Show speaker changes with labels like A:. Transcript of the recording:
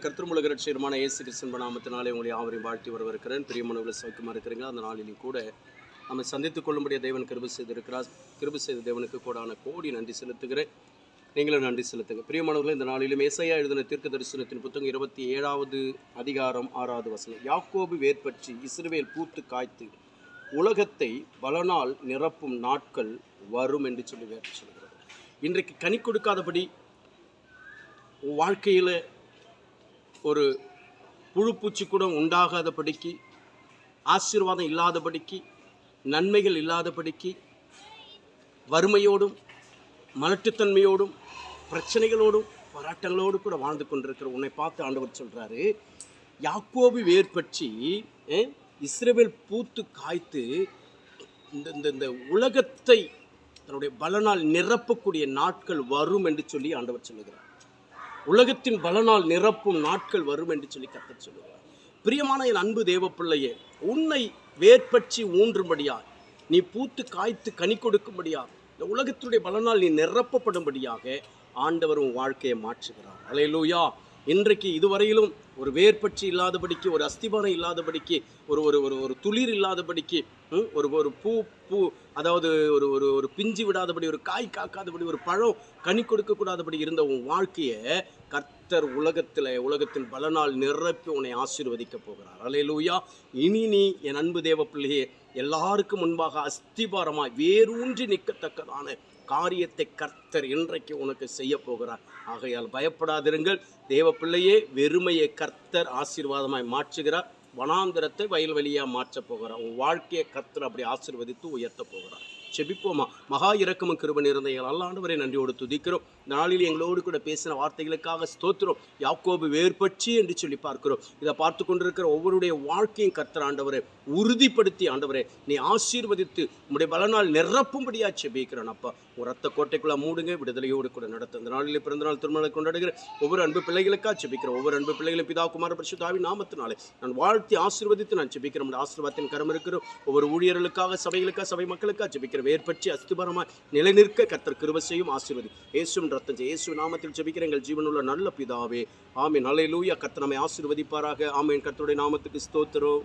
A: கர்த்தருமுலக ரட்சகருமான இயேசு கிறிஸ்துவின் நாமத்தினாலே உங்களை யாவரையும் வாழ்த்தி வரவேற்கிறேன். பிரியமானவர்களை சௌக்கியமாக இருக்கிறீங்களா? அந்த நாளிலும் கூட நம்ம சந்தித்துக் கொள்ளும்படிய தேவன் கிருபை செய்திருக்கிறார். கிருபை செய்த தேவனுக்கு கூடான கோடி நன்றி செலுத்துகிறேன். நீங்களும் நன்றி செலுத்துங்க. பிரியமானவர்களே, இந்த நாளிலும் ஏசாயா எழுதின தீர்க்க தரிசனத்தின் புத்தகம் 27வது அதிகாரம் 6வது வசனம். யாக்கோபு வேர்பற்றி இஸ்ரவேல் பூத்து காய்த்து உலகத்தை பலனால் நிரப்பும் நாட்கள் வரும் என்று சொல்லி வேறு சொல்கிறது. இன்றைக்கு கனி கொடுக்காதபடி வாழ்க்கையில் ஒரு புழுப்பூச்சி கூட உண்டாகாதபடிக்கு, ஆசீர்வாதம் இல்லாதபடிக்கு, நன்மைகள் இல்லாதபடிக்கு, வறுமையோடும் மலட்டுத்தன்மையோடும் பிரச்சனைகளோடும் போராட்டங்களோடு கூட வாழ்ந்து கொண்டிருக்கிற உன்னை பார்த்து ஆண்டவர் சொல்கிறாரு, யாக்கோபு வேர் பற்றி இஸ்ரவேல் பூத்து காய்த்து இந்த உலகத்தை தன்னுடைய பலனால் நிரப்பக்கூடிய நாட்கள் வரும் என்று சொல்லி ஆண்டவர் சொல்லுகிறார். உலகத்தின் பலனால் நிரப்பும் நாட்கள் வரும் என்று சொல்லி கர்த்தர் சொல்லுகிறார். பிரியமான என் அன்பு தேவ பிள்ளையே, உன்னை வேர்பற்றி ஊன்றும்படியாய், நீ பூத்து காய்த்து கனி கொடுக்கும்படியாக, இந்த உலகத்தினுடைய பலனால் நீ நிரப்பப்படும்படியாக ஆண்டவர் உன் வாழ்க்கையை மாற்றுகிறார். அல்லேலூயா. இன்றைக்கு இதுவரையிலும் ஒரு வேர்பற்றி இல்லாதபடிக்கு, ஒரு அஸ்திபாரம் இல்லாதபடிக்கு, ஒரு ஒரு ஒரு ஒரு துளிர் இல்லாதபடிக்கு, ஒரு ஒரு பூ அதாவது ஒரு ஒரு ஒரு பிஞ்சு விடாதபடி, ஒரு காய் காக்காதபடி, ஒரு பழம் கனி கொடுக்கக்கூடாதபடி இருந்த உன் வாழ்க்கையை கர்த்தர் உலகத்தின் பலனால் நிரப்பி உன்னை ஆசீர்வதிக்க போகிறார். அல்லேலூயா. இனி நீ என் அன்பு தேவ பிள்ளையே, எல்லாருக்கும் முன்பாக அஸ்திபாரமாய் வேரூன்றி நிற்கத்தக்கதான காரியத்தை கர்த்தர் இன்றைக்கு உனக்கு செய்ய போகிறார். ஆகையால் பயப்படாதிருங்கள் தேவ பிள்ளையே. வெறுமையை கர்த்தர் ஆசீர்வாதமாய் மாற்றுகிறார். வனாந்திரத்தை வயல்வெளியாக மாற்றப் போகிறார். உன் வாழ்க்கையை கர்த்தர் அப்படி ஆசீர்வதித்து உயர்த்த போகிறார். செபிப்போமா. மகா இரக்கமும் கிருபை நிறைந்த எங்கள் ஆண்டவரை நன்றியோடு துதிக்கிறோம். நாளில் எங்களோடு கூட பேசின வார்த்தைகளுக்காக ஸ்தோத்திரம். யாக்கோபு வேர்பற்றி என்று சொல்லி பார்க்கிறோம். இதை பார்த்து கொண்டிருக்கிற ஒவ்வொருடைய வாழ்க்கையும் கர்த்தர் ஆண்டவரை உறுதிப்படுத்தி, ஆண்டவரை நீ ஆசீர்வதித்து உம்முடைய பலனால் நிரப்பும்படியா செபிக்கிறேன். அப்பா, ஒரு ரத்த கோட்டைக்குள்ள மூடுங்க, விடுதலையோடு கூட நடத்த. இந்த நாளிலே பிறந்தநாள் திருமணம் கொண்டாடுகிற ஒவ்வொரு அன்பு பிள்ளைகளுக்காக செபிக்கிறேன். ஒவ்வொரு அன்பு பிள்ளைகளை பிதா குமார பரிசுத்த ஆவியின் நாமத்தினாலே நான் வாழ்த்தி ஆசீர்வதித்து நான் செபிக்கிறேன். ஆசீர்வாதத்தின் கரம் இருக்கிறோம். ஒவ்வொரு ஊழியர்களுக்காக, சபைகளுக்காக, சபை மக்களுக்காக செபிக்கிறேன். வேர்பற்றி அஸ்திபாரமாய் நிலைநிற்க கர்த்தர் கிருபை செய்யும். ஆசீர்வதி இயேசுவின் ரத்தம் இயேசு நாமத்தில் ஜெபிக்கிறேன் எங்கள் ஜீவனுள்ள நல்ல பிதாவே, ஆமென். அல்லேலூயா. கர்த்தர் நம்மை ஆசீர்வதிப்பாராக. ஆமென். கர்த்தருடைய நாமத்துக்கு ஸ்தோத்திரம்.